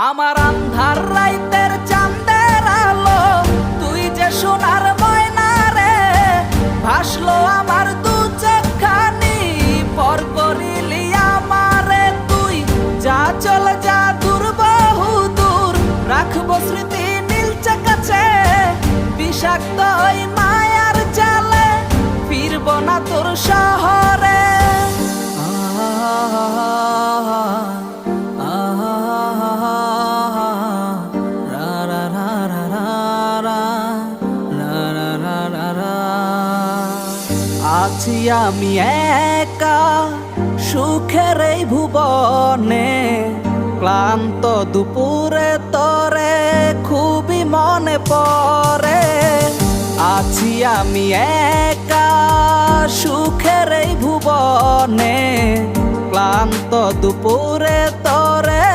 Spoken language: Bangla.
আমার আন্ধার রাইতের চাঁদের আলো, তুই যে সোনার ময়না রে, ভাসলো আমার দু চোখখানি, পর করিলি আমারে তুই। যা চল যা দূর বহু দূর, রাখবো স্মৃতি নীলচে কাছে, বিষাক্ত ওই মায়ার জালে ফিরব না তোর শহরে। আছি আমি একা সুখের এই ভুবনে, ক্লান্ত দুপুরে তরে খুবই মনে পড়ে। আছি আমি একা সুখের এই ভুবনে, ক্লান্ত দুপুরে তরে